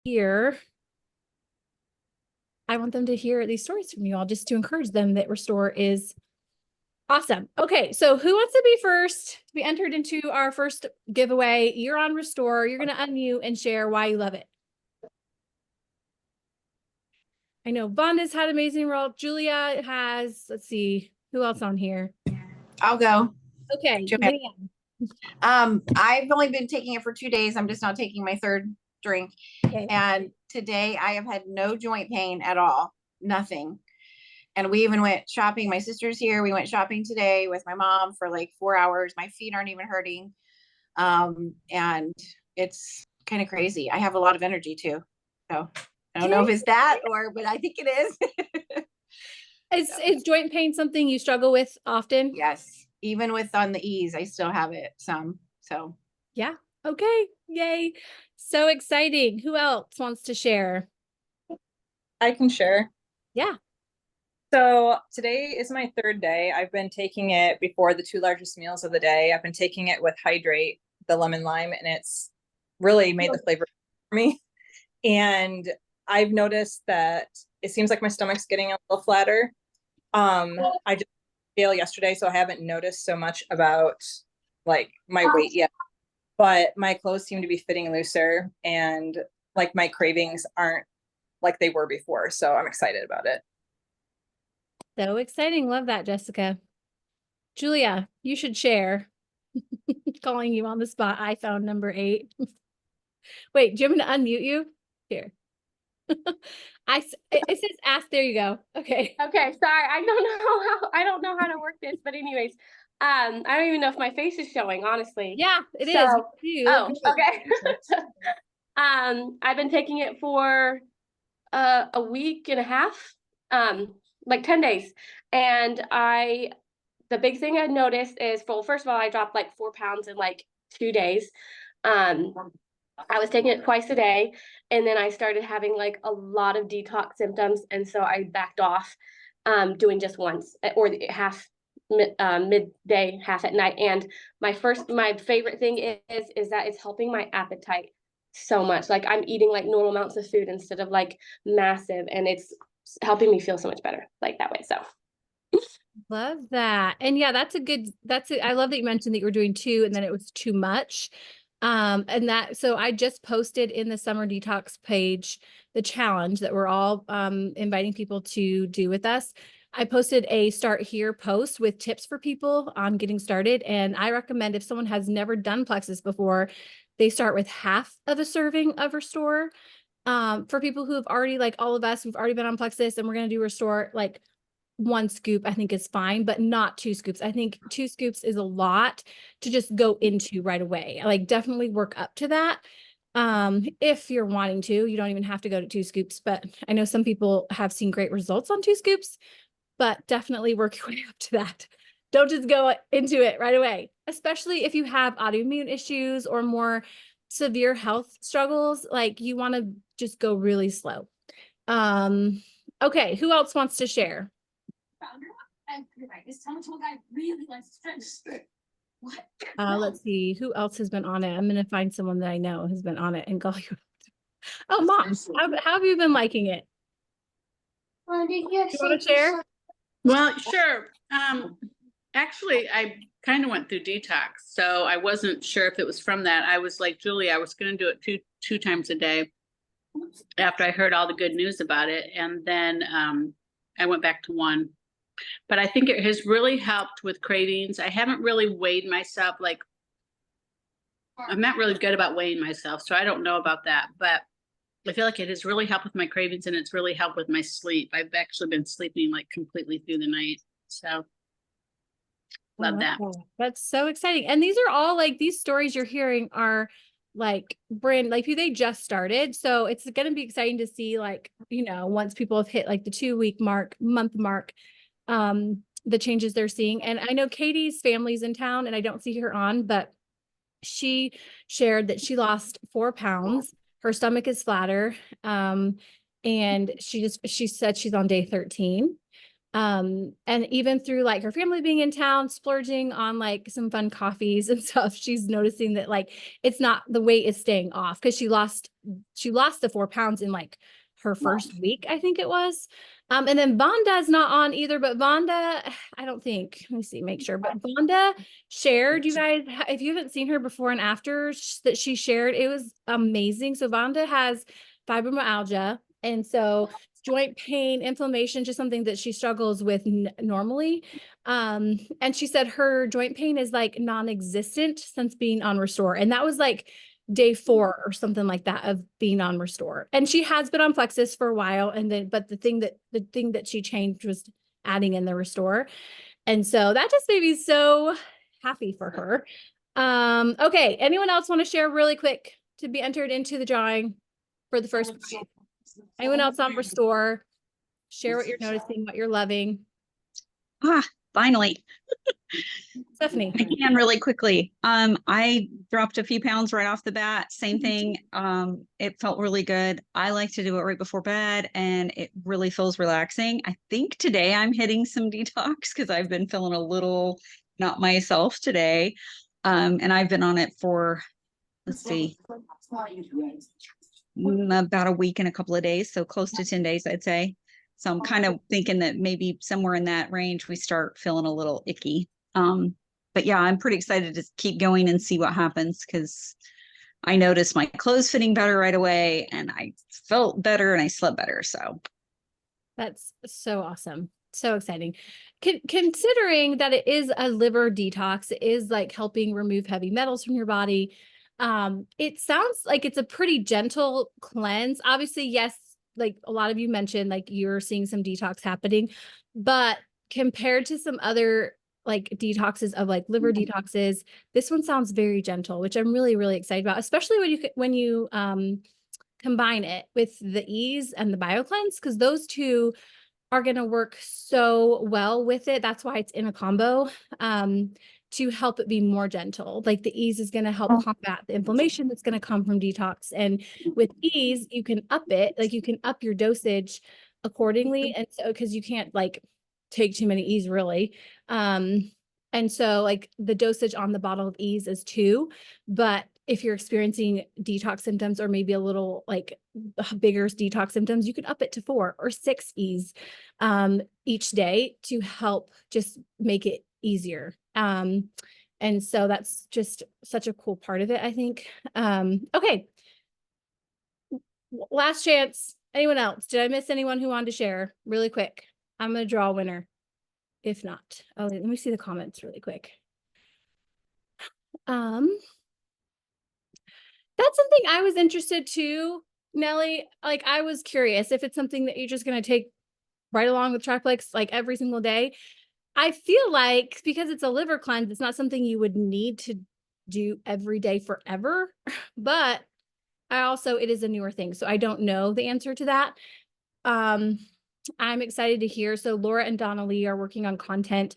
hear, I want them to hear these stories from you all just to encourage them that Restore is awesome. Okay, so who wants to be first to be entered into our first giveaway? You're on Restore. You're going to unmute and share why you love it. I know Vonda's had amazing role. Julia has, let's see, who else on here? I'll go. Okay, Joanne. I've only been taking it for 2 days. I'm just not taking my third drink. Okay. And today I have had no joint pain at all. Nothing. And we even went shopping. My sister's here. We went shopping today with my mom for like 4 hours. My feet aren't even hurting. And it's kind of crazy. I have a lot of energy too. So I don't know if it's that but I think it is. Is joint pain something you struggle with often? Yes. Even with on the ease, I still have it some. So yeah. Okay. Yay. So exciting. Who else wants to share? I can share. Yeah. So today is my third day. I've been taking it before the 2 largest meals of the day. I've been taking it with Hydrate, the lemon lime, and it's really made the flavor for me. And I've noticed that it seems like my stomach's getting a little flatter. I just scale yesterday, so I haven't noticed so much about like my weight yet, but my clothes seem to be fitting looser and like my cravings aren't like they were before. So I'm excited about it. So exciting. Love that, Jessica. Julia, you should share. Calling you on the spot. iPhone number 8. Wait, do you want me to unmute you? Here. It says ask. There you go. Okay. Okay. Sorry. I don't know how to work this, but anyways, I don't even know if my face is showing, honestly. Yeah, it is. Oh, okay. I've been taking it for a week and a half, like 10 days. And the big thing I noticed is, well, first of all, I dropped like 4 pounds in like 2 days. I was taking it twice a day, and then I started having like a lot of detox symptoms, and so I backed off doing just once, or half midday, half at night. And my favorite thing is that it's helping my appetite so much. Like I'm eating like normal amounts of food instead of like massive, and it's helping me feel so much better like that way. So love that. And yeah, I love that you mentioned that you were doing 2 and then it was too much. So I just posted in the summer detox page the challenge that we're all inviting people to do with us. I posted a start here post with tips for people on getting started. And I recommend, if someone has never done Plexus before, they start with half of a serving of Restore. For people who have already, like all of us, who've already been on Plexus and we're going to do Restore, like 1 scoop, I think is fine, but not 2 scoops. I think 2 scoops is a lot to just go into right away. Like definitely work up to that. If you're wanting to, you don't even have to go to 2 scoops, but I know some people have seen great results on 2 scoops, but definitely work your way up to that. Don't just go into it right away, especially if you have autoimmune issues or more severe health struggles. Like you want to just go really slow. Okay, who else wants to share? Let's see who else has been on it. I'm gonna find someone that I know has been on it and call you. Oh, Mom, how have you been liking it? Do you want to share? Well, sure. Actually, I kind of went through detox, so I wasn't sure if it was from that. I was like Julie, I was going to do it two times a day after I heard all the good news about it, and then I went back to 1. But I think it has really helped with cravings. I haven't really weighed myself. Like, I'm not really good about weighing myself, so I don't know about that. But I feel like it has really helped with my cravings, and it's really helped with my sleep. I've actually been sleeping like completely through the night. So love that. That's so exciting. And these are all like, these stories you're hearing are like who they just started. So it's going to be exciting to see, like, once people have hit like the 2-week month mark, the changes they're seeing. And I know Katie's family's in town and I don't see her on, but she shared that she lost 4 pounds. Her stomach is flatter. And she said she's on day 13. And even through like her family being in town, splurging on like some fun coffees and stuff, she's noticing that like it's not, the weight is staying off, because she lost the 4 pounds in like her first week, I think it was. And then Vonda's not on either, but Vonda, I don't think, let me see, make sure, but Vonda shared, you guys, if you haven't seen her before and after that she shared, it was amazing. So Vonda has fibromyalgia. And so joint pain, inflammation, just something that she struggles with normally. And she said her joint pain is like non-existent since being on Restore. And that was like day 4 or something like that of being on Restore. And she has been on Plexus for a while. And then, but the thing that she changed was adding in the Restore. And so that just made me so happy for her. Okay. Anyone else want to share really quick to be entered into the drawing for the first prize? Anyone else on Restore? Share what you're noticing, what you're loving. Finally. Stephanie. I can really quickly. I dropped a few pounds right off the bat. Same thing. It felt really good. I like to do it right before bed, and it really feels relaxing. I think today I'm hitting some detox because I've been feeling a little not myself today. And I've been on it for, let's see, about a week and a couple of days. So close to 10 days, I'd say. So I'm kind of thinking that maybe somewhere in that range, we start feeling a little icky. But yeah, I'm pretty excited to keep going and see what happens, because I noticed my clothes fitting better right away, and I felt better and I slept better. So That's so awesome. So exciting. Considering that it is a liver detox, it is like helping remove heavy metals from your body. It sounds like it's a pretty gentle cleanse. Obviously, yes, like a lot of you mentioned, like you're seeing some detox happening, but compared to some other like detoxes of like liver detoxes, this one sounds very gentle, which I'm really, really excited about, especially when you combine it with the ease and the BioCleanse, because those two are going to work so well with it. That's why it's in a combo, to help it be more gentle. Like the ease is going to help combat the inflammation that's going to come from detox. And with ease, you can up it, like you can up your dosage accordingly. And so, because you can't like take too many ease really. And so like the dosage on the bottle of ease is 2, but if you're experiencing detox symptoms or maybe a little like bigger detox symptoms, you could up it to 4 or 6 ease each day to help just make it easier. And so that's just such a cool part of it, I think. Okay. Last chance. Anyone else? Did I miss anyone who wanted to share really quick? I'm going to draw a winner. If not, let me see the comments really quick. That's something I was interested to, Nelly. Like I was curious if it's something that you're just going to take right along with Triplex like every single day. I feel like because it's a liver cleanse, it's not something you would need to do every day forever, but it is a newer thing. So I don't know the answer to that. I'm excited to hear. So Laura and Donna Lee are working on content.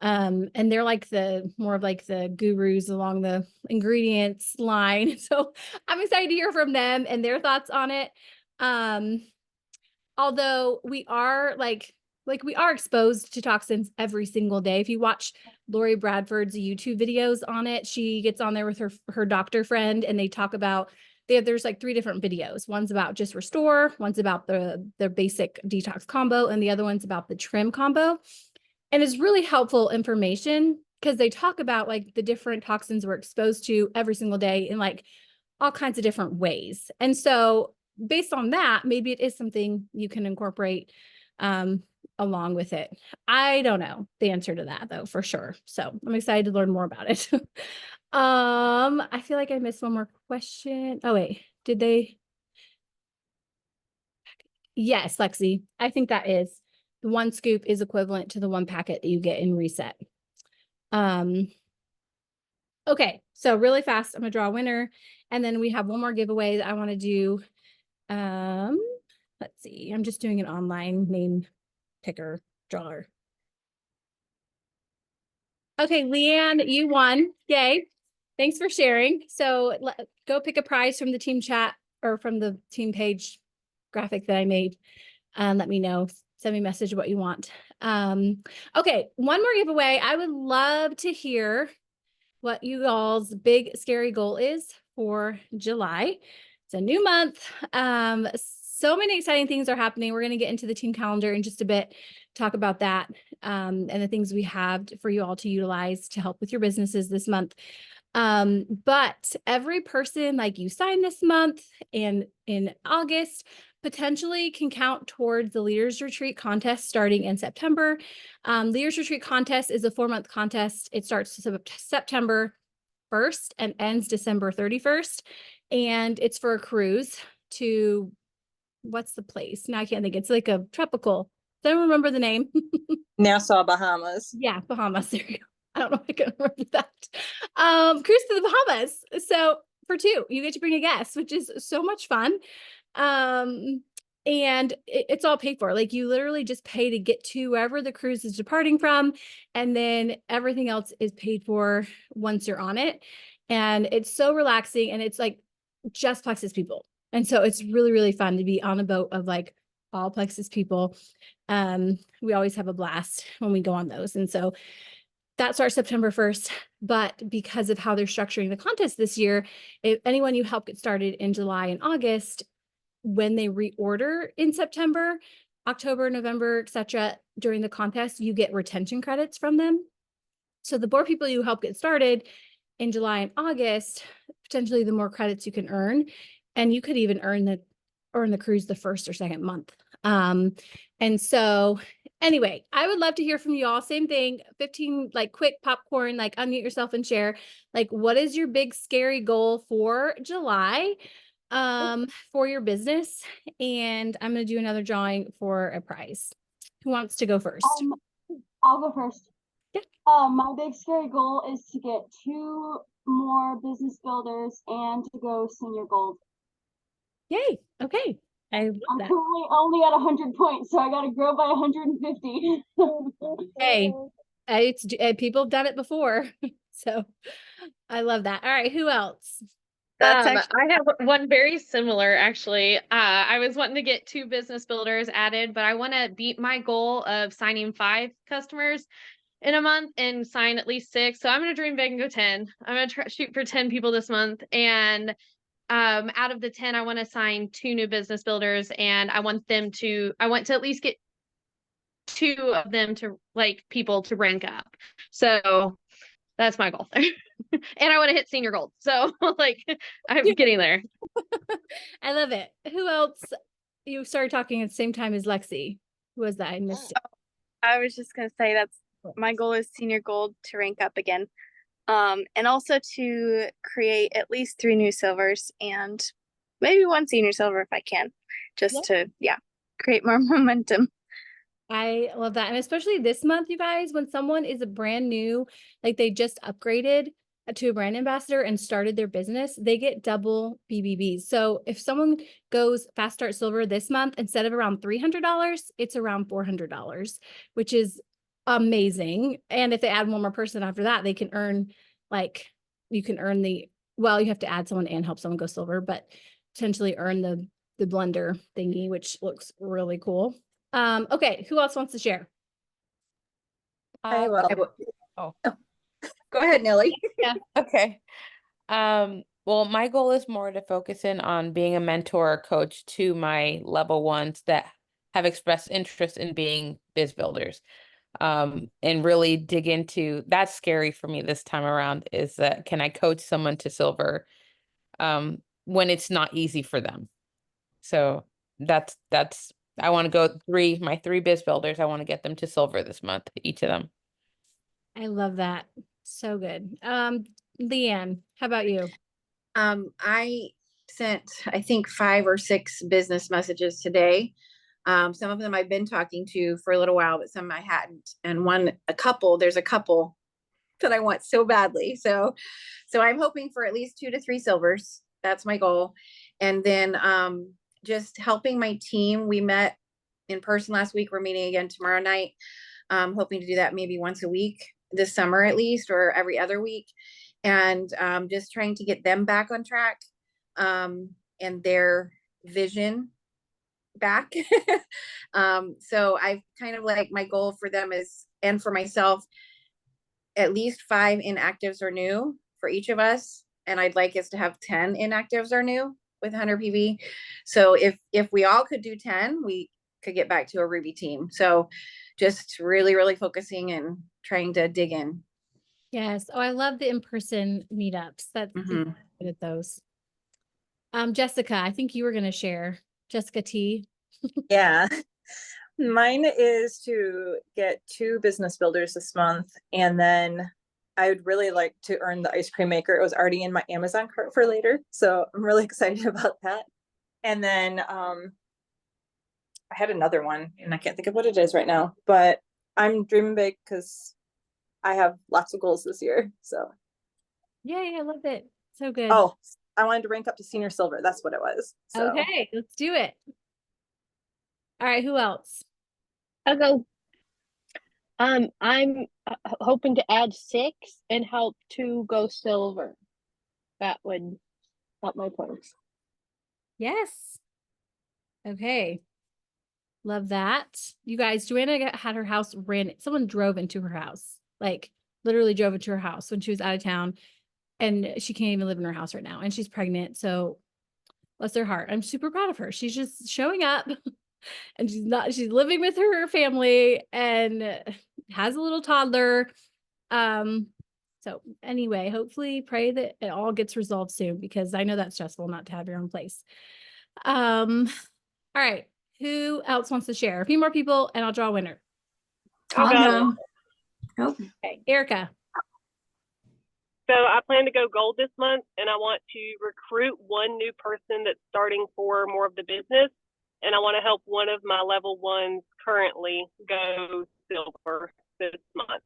And they're like more of like the gurus along the ingredients line. So I'm excited to hear from them and their thoughts on it. Although we are we are exposed to toxins every single day. If you watch Lori Bradford's YouTube videos on it, she gets on there with her doctor friend and they talk about, there's like 3 different videos. One's about just Restore, one's about the basic detox combo, and the other one's about the trim combo. And it's really helpful information because they talk about like the different toxins we're exposed to every single day in like all kinds of different ways. And so based on that, maybe it is something you can incorporate along with it. I don't know the answer to that though, for sure. So I'm excited to learn more about it. I feel like I missed one more question. Oh wait, did they? Yes, Lexi, I think that is. The 1 scoop is equivalent to the 1 packet that you get in Reset. Okay, so really fast, I'm gonna draw a winner. And then we have one more giveaway that I want to do. Let's see, I'm just doing an online name picker drawer. Okay, Leanne, you won. Yay. Thanks for sharing. So go pick a prize from the team chat or from the team page graphic that I made. Let me know. send me a message what you want. Okay, one more giveaway. I would love to hear what you all's big scary goal is for July. It's a new month. So many exciting things are happening. We're going to get into the team calendar in just a bit, talk about that, and the things we have for you all to utilize to help with your businesses this month. But every person like you sign this month and in August potentially can count towards the Leaders Retreat contest starting in September. Leaders Retreat contest is a 4-month contest. It starts September 1st and ends December 31st. And it's for a cruise to, what's the place? Now I can't think. It's like a tropical. I don't remember the name. Nassau, Bahamas. Yeah, Bahamas. There you go. I don't know if I can remember that. Cruise to the Bahamas. So for 2, you get to bring a guest, which is so much fun. And it's all paid for. Like you literally just pay to get to wherever the cruise is departing from. And then everything else is paid for once you're on it. And it's so relaxing. And it's like just Plexus people. And so it's really, really fun to be on a boat of like all Plexus people. We always have a blast when we go on those. And so that starts September 1st, but because of how they're structuring the contest this year, if anyone you help get started in July and August, when they reorder in September, October, November, etc., during the contest, you get retention credits from them. So the more people you help get started in July and August, potentially the more credits you can earn. And you could even earn the cruise the first or second month. And so anyway, I would love to hear from you all. Same thing, 15 like quick popcorn, like unmute yourself and share. Like, what is your big scary goal for July for your business? And I'm going to do another drawing for a prize. Who wants to go first? I'll go first. Yeah. My big scary goal is to get 2 more business builders and to go senior gold. Yay. Okay. I love I'm that. currently only at 100 points, so I got to grow by 150. Hey, people have done it before. So I love that. All right. Who else? That's I have one very similar actually. I was wanting to get 2 business builders added, but I want to beat my goal of signing 5 customers in a month and sign at least 6. So I'm going to dream big and go 10. I'm going to shoot for 10 people this month. And out of the 10, I want to sign 2 new business builders, and I want to at least get 2 of them to like people to rank up. So that's my goal. And I want to hit senior gold. So like I'm getting there. I love it. Who else? You started talking at the same time as Lexi. Who was that? I missed it. I was just gonna say that's my goal is senior gold to rank up again. And also to create at least 3 new silvers and maybe 1 senior silver if I can, just to create more momentum. I love that. And especially this month, you guys, when someone is a brand new, like they just upgraded to a brand ambassador and started their business, they get double BBBs. So if someone goes Fast Start Silver this month, instead of around $300, it's around $400, which is amazing. And if they add one more person after that, they can earn you have to add someone and help someone go silver, but potentially earn the blender thingy, which looks really cool. Okay, who else wants to share? I will. Oh. Go ahead, Nelly. Yeah. Okay. Well, my goal is more to focus in on being a mentor or coach to my level 1s that have expressed interest in being biz builders. And really dig into that's scary for me this time around is that can I coach someone to silver when it's not easy for them. So that's I want to go my 3 biz builders. I want to get them to silver this month, each of them. I love that. So good. Leanne, how about you? I sent, I think 5 or 6 business messages today. Some of them I've been talking to for a little while, but some I hadn't. And there's a couple that I want so badly. So I'm hoping for at least 2 to 3 silvers. That's my goal. And then, just helping my team. We met in person last week. We're meeting again tomorrow night. Hoping to do that maybe once a week this summer at least, or every other week. And just trying to get them back on track and their vision back. So I kind of like, my goal for them is, and for myself, at least 5 inactives are new for each of us. And I'd like us to have 10 inactives are new with 100 PV. So if we all could do 10, we could get back to a Ruby team. So just really, really focusing and trying to dig in. Yes. Oh, I love the in-person meetups. That's Mhm. good at those. Jessica, I think you were going to share. Jessica T. Yeah. Mine is to get 2 business builders this month, and then I would really like to earn the ice cream maker. It was already in my Amazon cart for later, so I'm really excited about that. And then I had another one and I can't think of what it is right now, but I'm dreaming big because I have lots of goals this year. So Yay, I love it. So good. oh, I wanted to rank up to senior silver. That's what it was. So Okay, let's do it. All right, who else? I'll go. I'm hoping to add 6 and help 2 go silver. That would help my points. Yes. Okay. Love that. You guys, Joanna had her house someone drove into her house, like literally drove into her house when she was out of town, and she can't even live in her house right now, and she's pregnant. So bless her heart. I'm super proud of her. She's just showing up and she's living with her family and has a little toddler. So anyway, hopefully pray that it all gets resolved soon, because I know that's stressful not to have your own place. All right. Who else wants to share? A few more people and I'll draw a winner. I'll go. Okay, Erica. So I plan to go gold this month, and I want to recruit 1 new person that's starting for more of the business. And I want to help one of my level 1s currently go silver this month.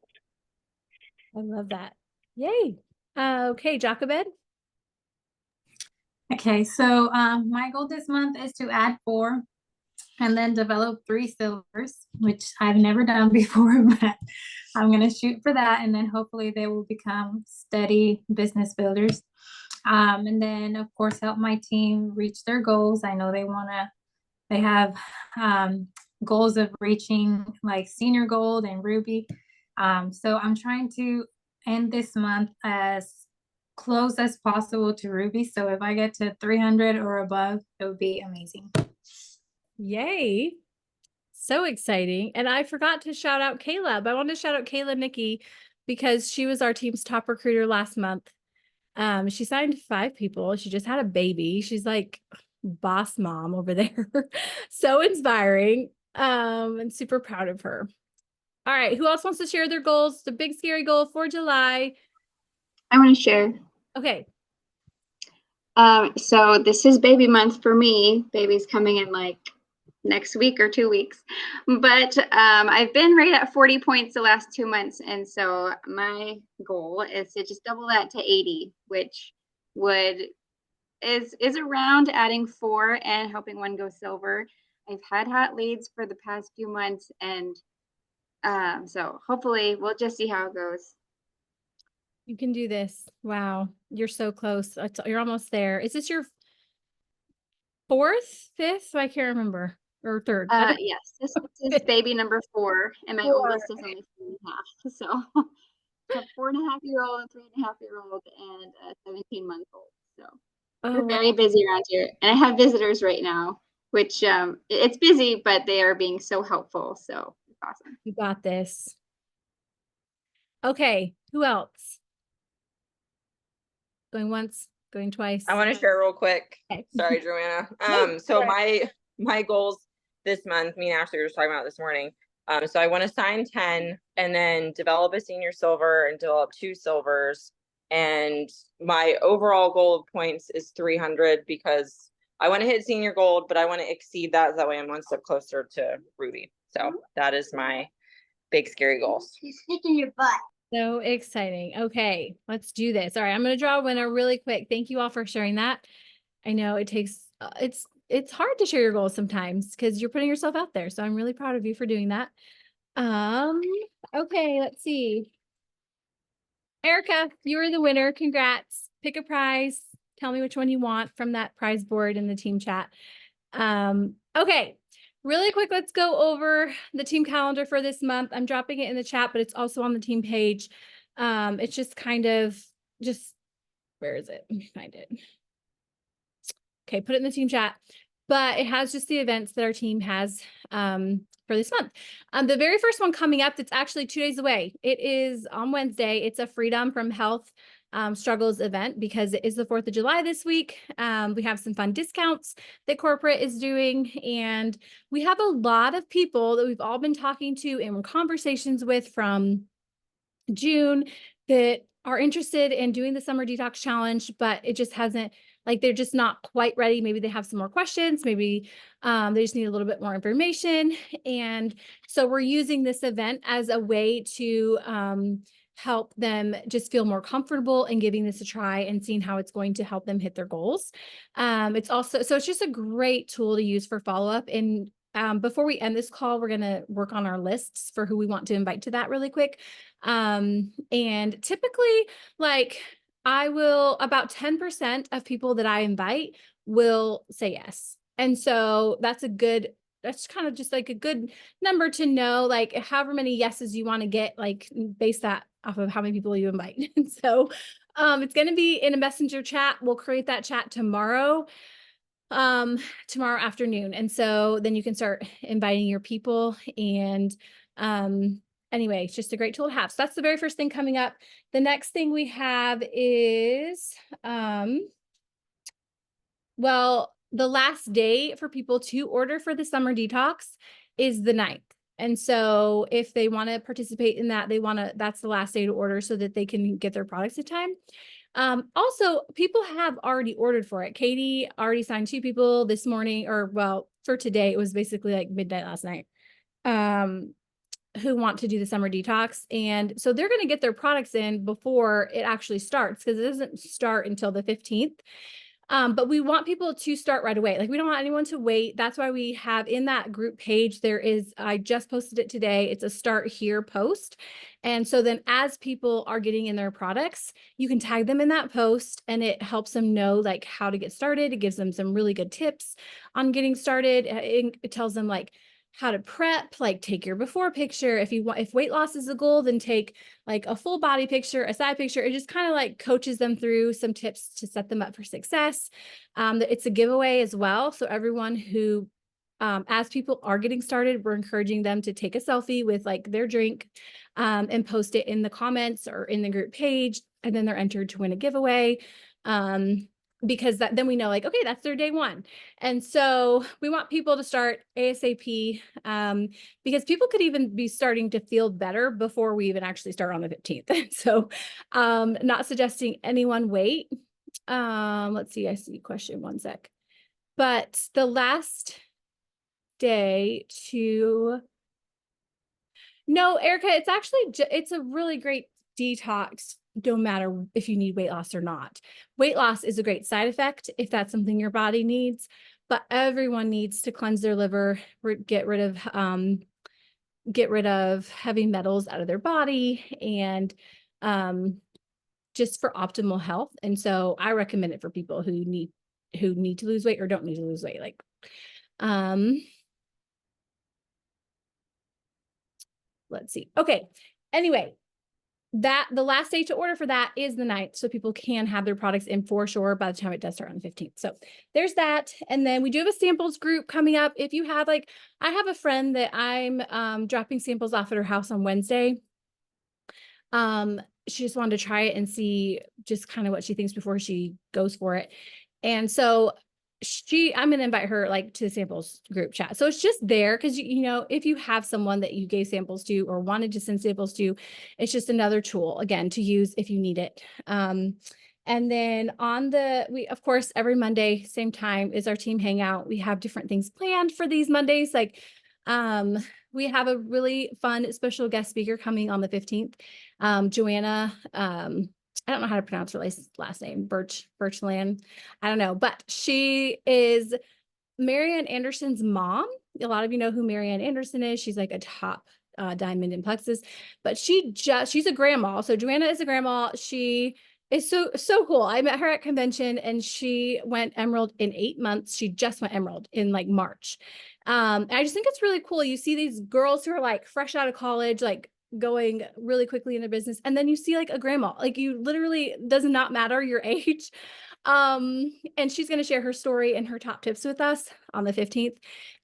I love that. Yay. Okay, Jacobed. Okay, so my goal this month is to add 4 and then develop 3 silvers, which I've never done before, but I'm gonna shoot for that, and then hopefully they will become steady business builders. And then of course help my team reach their goals. I know they have goals of reaching like senior gold and ruby. So I'm trying to end this month as close as possible to ruby. So if I get to 300 or above, it would be amazing. Yay. So exciting. And I forgot to shout out Caleb. I wanted to shout out Kayla Nikki because she was our team's top recruiter last month. She signed 5 people. She just had a baby. She's like boss mom over there. So inspiring. And super proud of her. All right. Who else wants to share their goals? The big scary goal for July. I want to share. Okay. So this is baby month for me. Baby's coming in like next week or 2 weeks, but I've been right at 40 points the last 2 months, and so my goal is to just double that to 80, which is around adding 4 and helping 1 go silver. I've had hot leads for the past few months, and so hopefully we'll just see how it goes. You can do this. Wow. You're so close. You're almost there. Is this your 4th, 5th? I can't remember. Or 3rd. Yes, this is baby number 4, and my oldest is only 3.5. So I have 4.5-year-old, and 3.5-year-old, and a 17-month-old. So we're very busy around here, and I have visitors right now, which it's busy, but they are being so helpful. So it's awesome. You got this. Okay, who else? Going once, going twice. I want to share real quick. Okay. Sorry, Joanna. So my goals this month, me and Ashley were just talking about this morning. So I want to sign 10 and then develop a senior silver and develop 2 silvers. And my overall goal of points is 300 because I want to hit senior gold, but I want to exceed that. That way I'm 1 step closer to ruby. So that is my big scary goals. He's kicking your butt. So exciting. Okay, let's do this. All right, I'm going to draw a winner really quick. Thank you all for sharing that. I know it takes, it's hard to share your goals sometimes because you're putting yourself out there. So I'm really proud of you for doing that. Okay, let's see. Erica, you are the winner. Congrats. Pick a prize. Tell me which one you want from that prize board in the team chat. Okay, really quick, let's go over the team calendar for this month. I'm dropping it in the chat, but it's also on the team page. It's just kind of where is it? Let me find it. Okay, put it in the team chat. But it has just the events that our team has for this month. The very first one coming up, that's actually 2 days away. It is on Wednesday. It's a Freedom from Health Struggles event because it is the 4th of July this week. We have some fun discounts that corporate is doing. And we have a lot of people that we've all been talking to and conversations with from June that are interested in doing the summer detox challenge, but it just hasn't, like, they're just not quite ready. Maybe they have some more questions. Maybe they just need a little bit more information. And so we're using this event as a way to help them just feel more comfortable and giving this a try and seeing how it's going to help them hit their goals. It's also, so it's just a great tool to use for follow-up. And before we end this call, we're going to work on our lists for who we want to invite to that really quick. And typically, like, I will, about 10% of people that I invite will say yes. And so that's kind of just like a good number to know, like however many yeses you want to get, like base that off of how many people you invite. And so it's going to be in a messenger chat. We'll create that chat tomorrow afternoon. And so then you can start inviting your people. And anyway, it's just a great tool to have. So that's the very first thing coming up. The next thing we have is, well, the last day for people to order for the summer detox is the 9th. And so if they want to participate in that, that's the last day to order so that they can get their products in time. Also, people have already ordered for it. Katie already signed 2 people this morning, or well, for today, it was basically like midnight last night, who want to do the summer detox. And so they're going to get their products in before it actually starts, because it doesn't start until the 15th. But we want people to start right away. Like, we don't want anyone to wait. That's why we have in that group page, I just posted it today. It's a start here post. And so then as people are getting in their products, you can tag them in that post and it helps them know like how to get started. It gives them some really good tips on getting started. It tells them like how to prep, like take your before picture. If weight loss is a goal, then take like a full body picture, a side picture. It just kind of like coaches them through some tips to set them up for success. It's a giveaway as well. So everyone who, as people are getting started, we're encouraging them to take a selfie with like their drink and post it in the comments or in the group page. And then they're entered to win a giveaway. Because then we know like, okay, that's their day 1. And so we want people to start ASAP because people could even be starting to feel better before we even actually start on the 15th. So not suggesting anyone wait. Let's see, I see question, one sec. But the last day no, Erica, it's actually, it's a really great detox. Don't matter if you need weight loss or not. Weight loss is a great side effect if that's something your body needs, but everyone needs to cleanse their liver, get rid of heavy metals out of their body, and just for optimal health. And so I recommend it for people who need to lose weight or don't need to lose weight. Like, let's see. Okay. Anyway, the last day to order for that is the 9th. So people can have their products in for sure by the time it does start on the 15th. So there's that. And then we do have a samples group coming up. If you have I have a friend that I'm dropping samples off at her house on Wednesday. She just wanted to try it and see just kind of what she thinks before she goes for it. And so I'm going to invite her like to the samples group chat. So it's just there because, you know, if you have someone that you gave samples to or wanted to send samples to, it's just another tool again to use if you need it. And then we, of course, every Monday, same time is our team hangout. We have different things planned for these Mondays. Like, we have a really fun special guest speaker coming on the 15th. Joanna, I don't know how to pronounce her last name, Birchland. I don't know, but she is Marianne Anderson's mom. A lot of you know who Marianne Anderson is. She's like a top diamond in plexus, but she's a grandma. So Joanna is a grandma. She is so cool. I met her at convention and she went Emerald in 8 months. She just went Emerald in like March. And I just think it's really cool. You see these girls who are like fresh out of college, like going really quickly into business. And then you see like a grandma, like you literally does not matter your age. And she's going to share her story and her top tips with us on the 15th.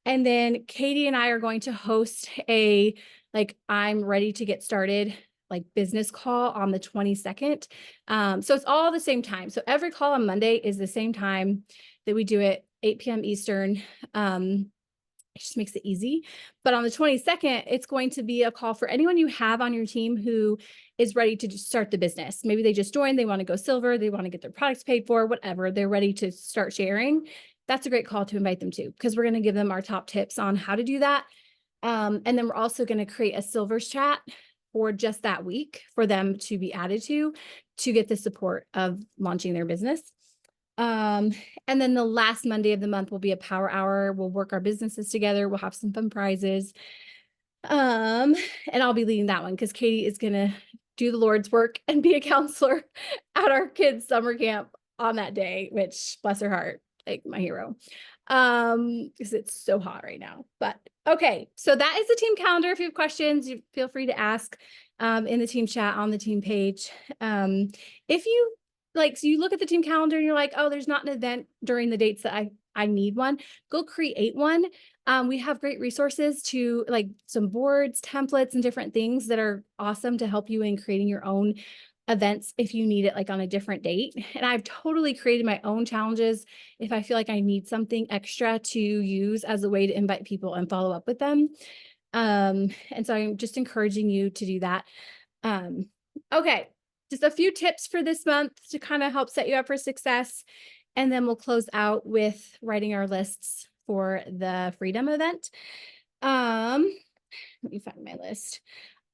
And then Katie and I are going to host a, like, I'm ready to get started, like business call on the 22nd. So it's all the same time. So every call on Monday is the same time that we do it, 8 p.m. Eastern. It just makes it easy. But on the 22nd, it's going to be a call for anyone you have on your team who is ready to just start the business. Maybe they just joined, they want to go silver, they want to get their products paid for, whatever, they're ready to start sharing. That's a great call to invite them to, because we're going to give them our top tips on how to do that. And then we're also going to create a silvers chat for just that week for them to be added to get the support of launching their business. And then the last Monday of the month will be a power hour. We'll work our businesses together. We'll have some fun prizes. And I'll be leading that one because Katie is going to do the Lord's work and be a counselor at our kids' summer camp on that day, which, bless her heart, like my hero. Because it's so hot right now. But okay, so that is the team calendar. If you have questions, you feel free to ask in the team chat on the team page. If you like, so you look at the team calendar and you're like, oh, there's not an event during the dates that I need one, go create one. We have great resources to like some boards, templates, and different things that are awesome to help you in creating your own events if you need it like on a different date. And I've totally created my own challenges if I feel like I need something extra to use as a way to invite people and follow up with them. And so I'm just encouraging you to do that. Okay, just a few tips for this month to kind of help set you up for success. And then we'll close out with writing our lists for the Freedom event. Let me find my list.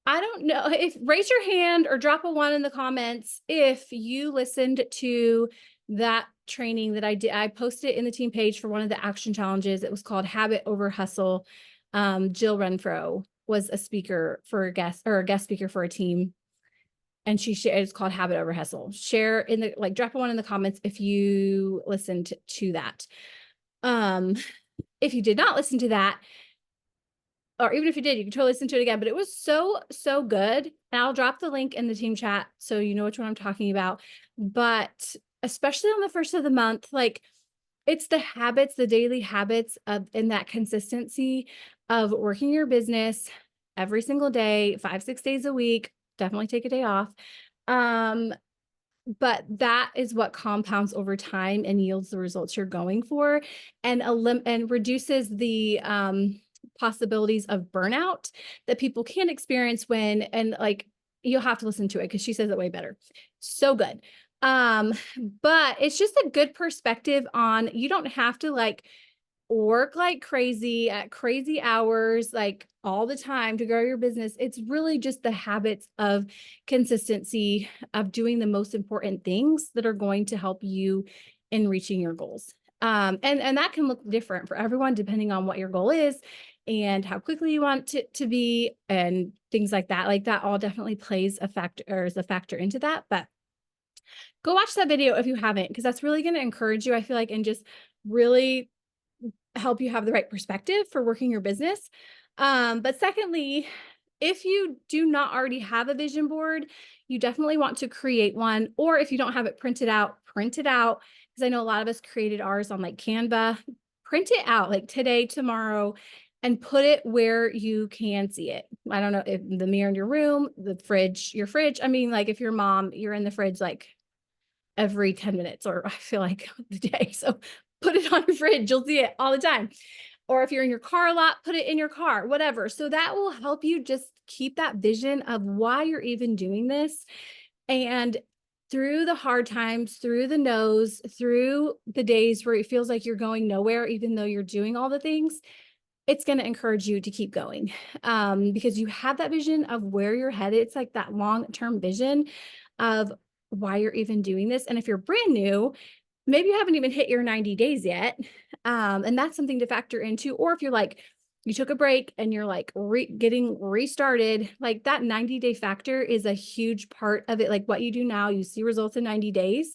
I don't know if raise your hand or drop a 1 in the comments if you listened to that training that I did. I posted it in the team page for one of the action challenges. It was called Habit Over Hustle. Jill Renfro was a speaker for a guest speaker for a team. And it's called Habit Over Hustle. Share in the, like, drop a 1 in the comments if you listened to that. If you did not listen to that, or even if you did, you can totally listen to it again, but it was so good. And I'll drop the link in the team chat so you know which one I'm talking about. But especially on the first of the month, like, it's the habits, the daily habits of, and that consistency of working your business every single day, 5-6 days a week. Definitely take a day off. But that is what compounds over time and yields the results you're going for, and reduces the possibilities of burnout that people can experience and like, you'll have to listen to it because she says it way better. So good. But it's just a good perspective on, you don't have to like work like crazy at crazy hours, like all the time to grow your business. It's really just the habits of consistency of doing the most important things that are going to help you in reaching your goals. And that can look different for everyone depending on what your goal is and how quickly you want it to be and things like that. Like, that all definitely plays a factor, or is a factor into that. But go watch that video if you haven't, because that's really going to encourage you, I feel like, and just really help you have the right perspective for working your business. But secondly, if you do not already have a vision board, you definitely want to create one. Or if you don't have it printed out, print it out. Because I know a lot of us created ours on like Canva. Print it out like today, tomorrow, and put it where you can see it. I don't know, if the mirror in your room, the fridge, your fridge. I mean, like if you're mom, you're in the fridge like every 10 minutes, or I feel like the day. So put it on your fridge. You'll see it all the time. Or if you're in your car a lot, put it in your car, whatever. So that will help you just keep that vision of why you're even doing this. And through the hard times, through the no's, through the days where it feels like you're going nowhere, even though you're doing all the things, it's going to encourage you to keep going, because you have that vision of where you're headed. It's like that long-term vision of why you're even doing this. And if you're brand new, maybe you haven't even hit your 90 days yet. And that's something to factor into. Or if you're like you took a break and you're like getting restarted, like that 90-day factor is a huge part of it. Like what you do now, you see results in 90 days.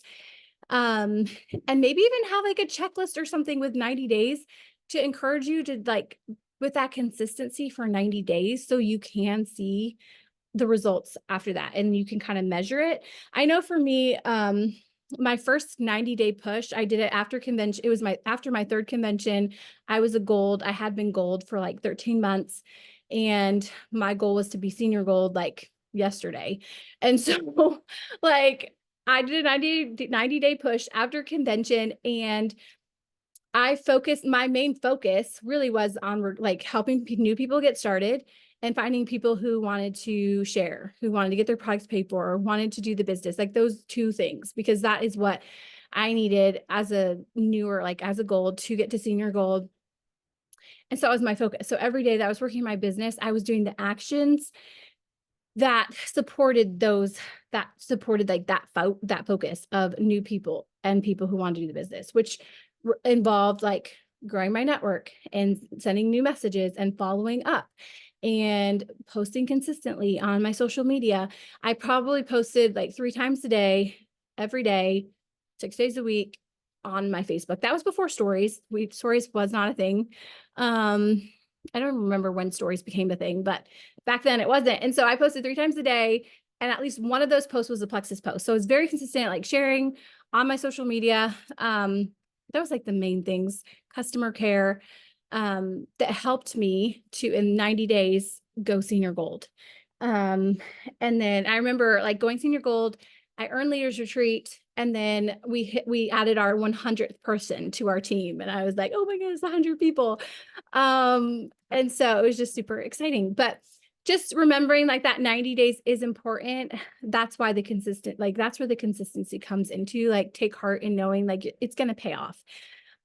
And maybe even have like a checklist or something with 90 days to encourage you to like with that consistency for 90 days so you can see the results after that and you can kind of measure it. I know for me, my first 90-day push, I did it after convention. It was after my third convention. I was a gold. I had been gold for like 13 months. And my goal was to be senior gold like yesterday. And so like I did a 90-day push after convention, and my main focus really was on like helping new people get started and finding people who wanted to share, who wanted to get their products paid for, or wanted to do the business, like those two things, because that is what I needed as a newer, like as a gold to get to senior gold. And so that was my focus. So every day that I was working my business, I was doing the actions that supported like that focus of new people and people who want to do the business, which involved like growing my network and sending new messages and following up and posting consistently on my social media. I probably posted like 3 times a day, every day, 6 days a week on my Facebook. That was before stories. Stories was not a thing. I don't remember when stories became a thing, but back then it wasn't. And so I posted 3 times a day, and at least one of those posts was a Plexus post. So it's very consistent, like sharing on my social media. That was like the main things, customer care, that helped me to, in 90 days, go senior gold. And then I remember like going senior gold, I earned leaders retreat, and then we added our 100th person to our team. And I was like, oh my goodness, 100 people. And so it was just super exciting, but just remembering like that 90 days is important. That's why that's where the consistency comes into, like, take heart in knowing like it's going to pay off.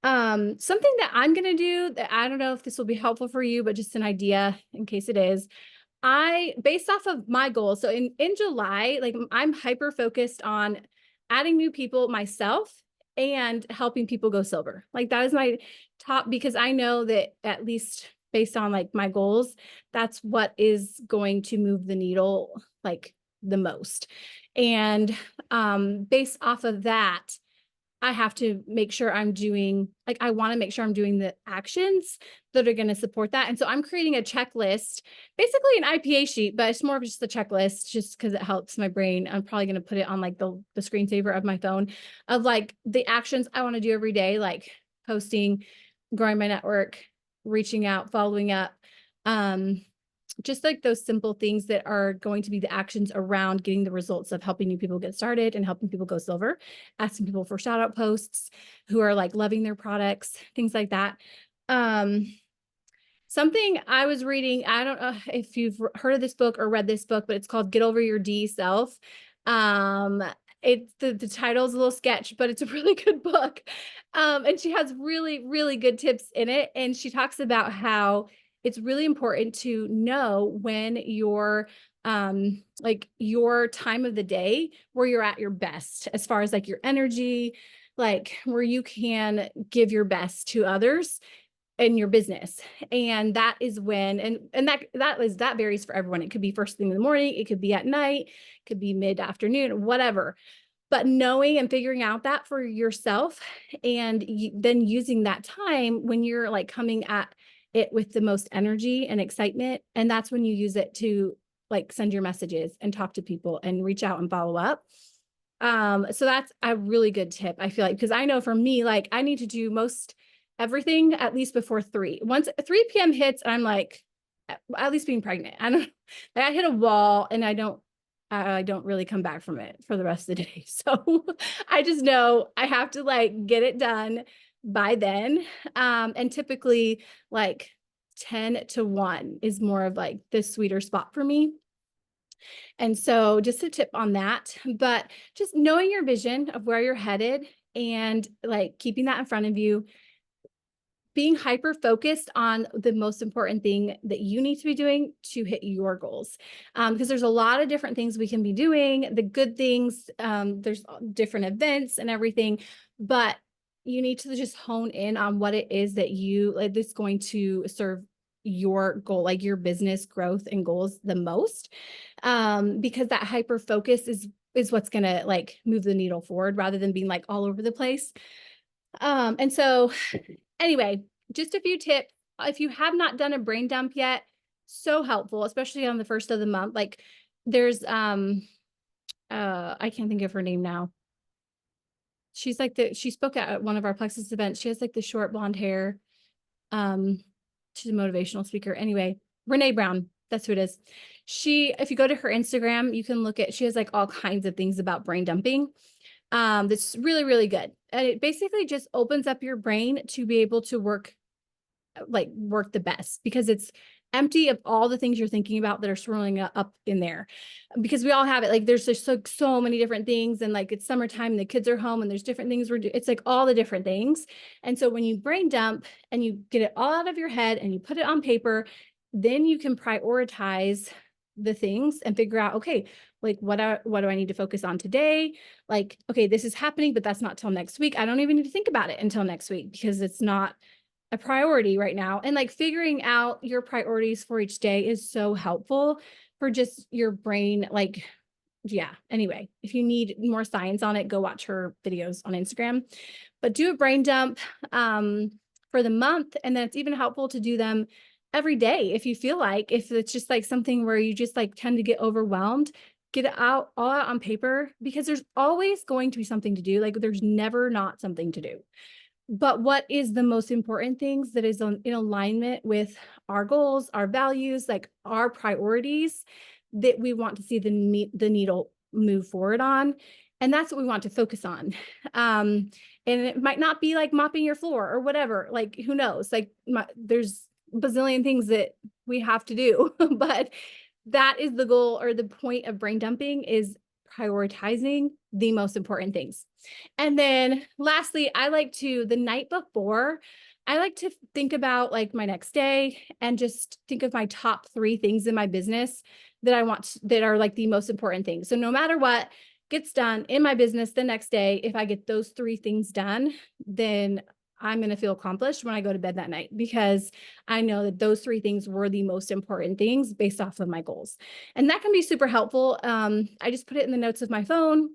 Something that I'm going to do that I don't know if this will be helpful for you, but just an idea in case it is, based off of my goals. So in July, like I'm hyper focused on adding new people myself and helping people go silver. Like that is my top, because I know that at least based on like my goals, that's what is going to move the needle like the most. And based off of that, I have to make sure I want to make sure I'm doing the actions that are going to support that. And so I'm creating a checklist, basically an IPA sheet, but it's more of just a checklist just because it helps my brain. I'm probably going to put it on like the screensaver of my phone of like the actions I want to do every day, like posting, growing my network, reaching out, following up. Just like those simple things that are going to be the actions around getting the results of helping new people get started and helping people go silver, asking people for shout out posts who are like loving their products, things like that. Something I was reading, I don't know if you've heard of this book or read this book, but it's called Get Over Your D Self. It's the title is a little sketch, but it's a really good book. And she has really, really good tips in it. And she talks about how it's really important to know when like your time of the day, where you're at your best, as far as like your energy, like where you can give your best to others in your business. And that is when, and that varies for everyone. It could be first thing in the morning, it could be at night, it could be mid-afternoon, whatever. But knowing and figuring out that for yourself, and then using that time when you're like coming at it with the most energy and excitement. And that's when you use it to like send your messages and talk to people and reach out and follow up. So that's a really good tip, I feel like, because I know for me, like I need to do most everything at least before 3. Once 3 p.m. hits, I'm like, at least being pregnant. I hit a wall and I don't really come back from it for the rest of the day. So I just know I have to like get it done by then. And typically like 10 to 1 is more of like the sweeter spot for me. And so just a tip on that, but just knowing your vision of where you're headed and like keeping that in front of you, being hyper focused on the most important thing that you need to be doing to hit your goals. Because there's a lot of different things we can be doing, the good things, there's different events and everything, but you need to just hone in on what it is that that's going to serve your goal, like your business growth and goals the most. Because that hyper focus is what's gonna like move the needle forward rather than being like all over the place. And so anyway, just a few tips. If you have not done a brain dump yet, so helpful, especially on the first of the month. Like there's I can't think of her name now. She's like she spoke at one of our Plexus events. She has like the short blonde hair. She's a motivational speaker. Anyway, Brene Brown, that's who it is. If you go to her Instagram, you can look at, she has like all kinds of things about brain dumping. That's really, really good. And it basically just opens up your brain to be able to work the best, because it's empty of all the things you're thinking about that are swirling up in there, because we all have it. Like there's just so many different things, and like it's summertime and the kids are home and there's different things we're doing. It's like all the different things. And so when you brain dump and you get it all out of your head and you put it on paper, then you can prioritize the things and figure out, okay, like what do I need to focus on today? Like, okay, this is happening, but that's not till next week. I don't even need to think about it until next week because it's not a priority right now. And like figuring out your priorities for each day is so helpful for just your brain. Like, yeah, anyway, if you need more science on it, go watch her videos on Instagram, but do a brain dump for the month. And then it's even helpful to do them every day. If you feel like, if it's just like something where you just like tend to get overwhelmed, get it all out on paper, because there's always going to be something to do. Like there's never not something to do. But what is the most important things that is in alignment with our goals, our values, like our priorities that we want to see the needle move forward on. And that's what we want to focus on. And it might not be like mopping your floor or whatever, like who knows, like there's a bazillion things that we have to do, but that is the goal, or the point of brain dumping is prioritizing the most important things. And then lastly, the night before, I like to think about like my next day and just think of my top 3 things in my business that are like the most important things. So no matter what gets done in my business the next day, if I get those 3 things done, then I'm going to feel accomplished when I go to bed that night, because I know that those 3 things were the most important things based off of my goals. And that can be super helpful. I just put it in the notes of my phone.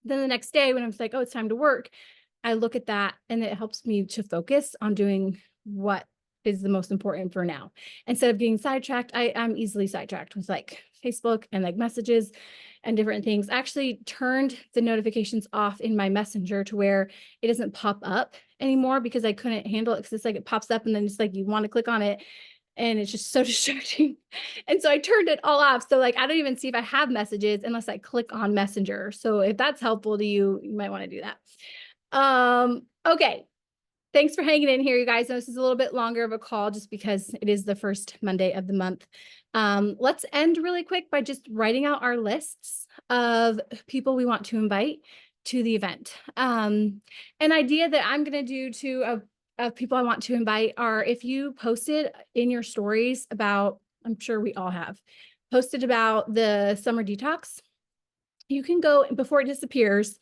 Then the next day when I'm like, oh, it's time to work, I look at that and it helps me to focus on doing what is the most important for now. Instead of getting sidetracked, I'm easily sidetracked with like Facebook and like messages and different things. I actually turned the notifications off in my messenger to where it doesn't pop up anymore, because I couldn't handle it, because it's like it pops up and then it's like you want to click on it and it's just so distracting. And so I turned it all off. So like I don't even see if I have messages unless I click on Messenger. So if that's helpful to you, you might want to do that. Okay. Thanks for hanging in here, you guys. This is a little bit longer of a call just because it is the first Monday of the month. Let's end really quick by just writing out our lists of people we want to invite to the event. An idea that I'm going to do of people I want to invite are, if you posted in your stories about, I'm sure we all have, posted about the summer detox, you can go before it disappears.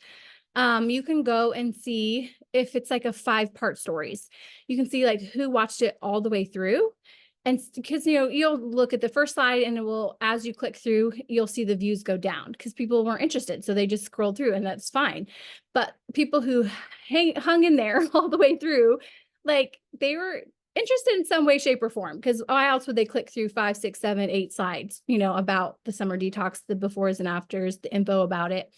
You can go and see if it's like a 5-part stories. You can see like who watched it all the way through. And because, you'll look at the first slide and it will, as you click through, you'll see the views go down because people weren't interested. So they just scrolled through, and that's fine. But people who hung in there all the way through, like they were interested in some way, shape, or form, because why else would they click through 5, 6, 7, 8 slides, about the summer detox, the befores and afters, the info about it.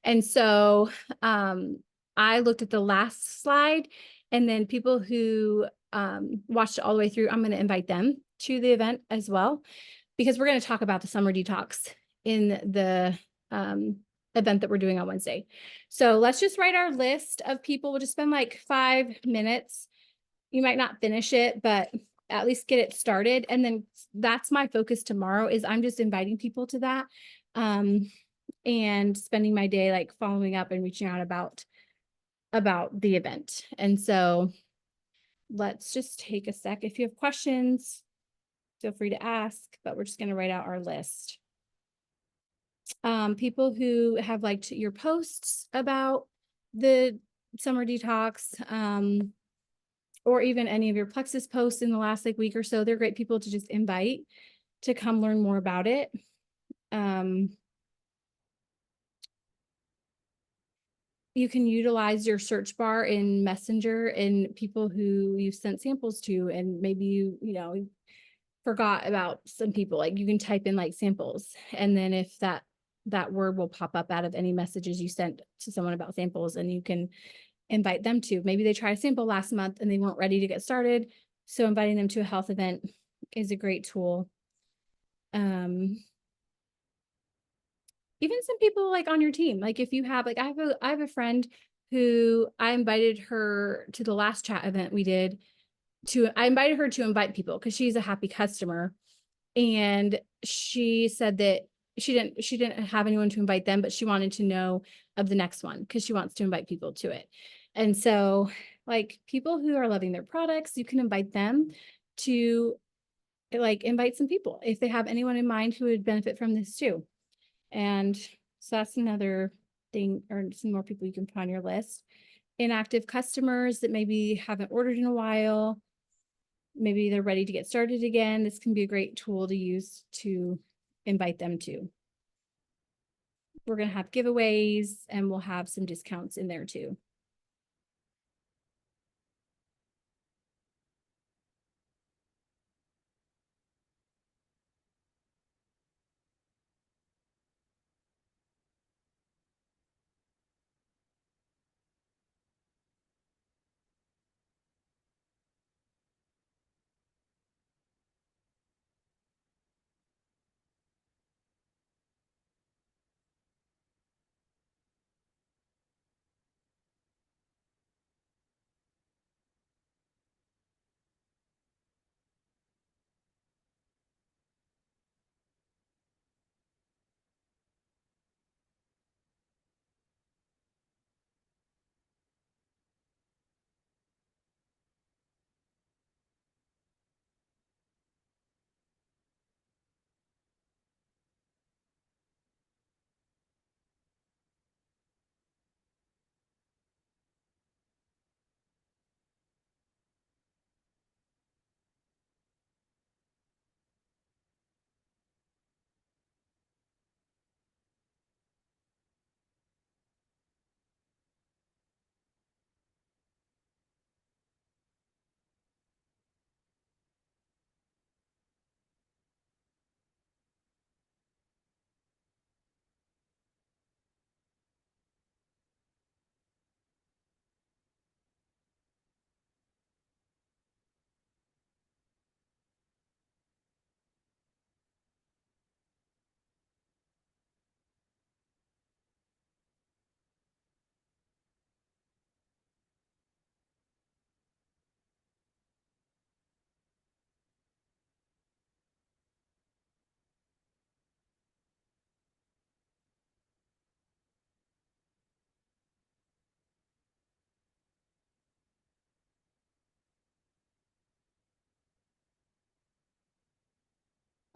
And so I looked at the last slide, and then people who watched it all the way through, I'm going to invite them to the event as well, because we're going to talk about the summer detox in the event that we're doing on Wednesday. So let's just write our list of people. We'll just spend like 5 minutes. You might not finish it, but at least get it started. And then that's my focus tomorrow, is I'm just inviting people to that. And spending my day like following up and reaching out about the event. And so let's just take a sec. If you have questions, feel free to ask, but we're just going to write out our list. People who have liked your posts about the summer detox, or even any of your Plexus posts in the last like week or so. They're great people to just invite to come learn more about it. You can utilize your search bar in Messenger and people who you've sent samples to, and maybe you forgot about some people. Like you can type in like samples, and then if that word will pop up out of any messages you sent to someone about samples, and you can invite them to. Maybe they tried a sample last month and they weren't ready to get started, so inviting them to a health event is a great tool. Even some people like on your team, like if you have like I have a friend who I invited her to the last chat event we did. I invited her to invite people because she's a happy customer, and she said that she didn't have anyone to invite them, but she wanted to know of the next one because she wants to invite people to it. And so like people who are loving their products, you can invite them to like invite some people if they have anyone in mind who would benefit from this too. And so that's another thing, or some more people you can put on your list. Inactive customers that maybe haven't ordered in a while, maybe they're ready to get started again. This can be a great tool to use to invite them to. We're going to have giveaways and we'll have some discounts in there too.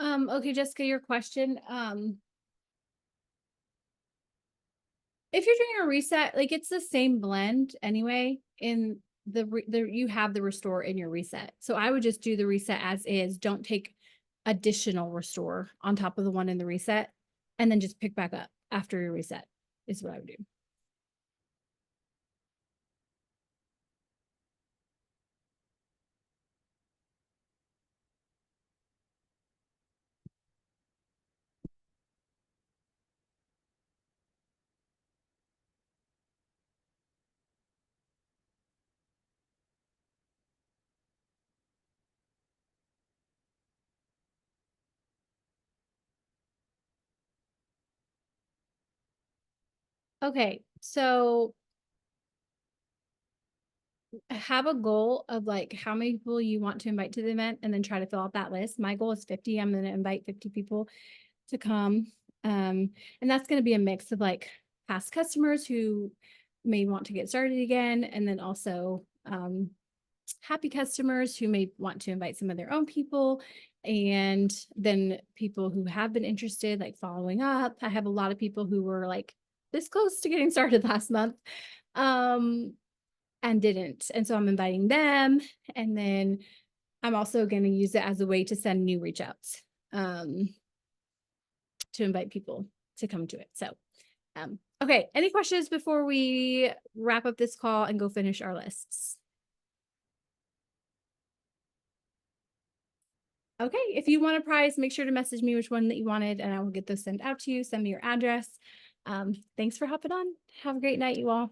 Okay, Jessica, your question. If you're doing a reset, like it's the same blend anyway, in you have the restore in your reset. So I would just do the reset as is. Don't take additional restore on top of the one in the reset, and then just pick back up after your reset is what I would do. Okay, so have a goal of like how many people you want to invite to the event, and then try to fill out that list. My goal is 50. I'm going to invite 50 people to come. And that's going to be a mix of like past customers who may want to get started again, and then also happy customers who may want to invite some of their own people, and then people who have been interested, like following up. I have a lot of people who were like this close to getting started last month. and didn't. And so I'm inviting them. And then I'm also going to use it as a way to send new reach outs, to invite people to come to it. So, okay. Any questions before we wrap up this call and go finish our lists? Okay. If you want a prize, make sure to message me which one that you wanted and I will get those sent out to you. Send me your address. Thanks for hopping on. Have a great night, you all.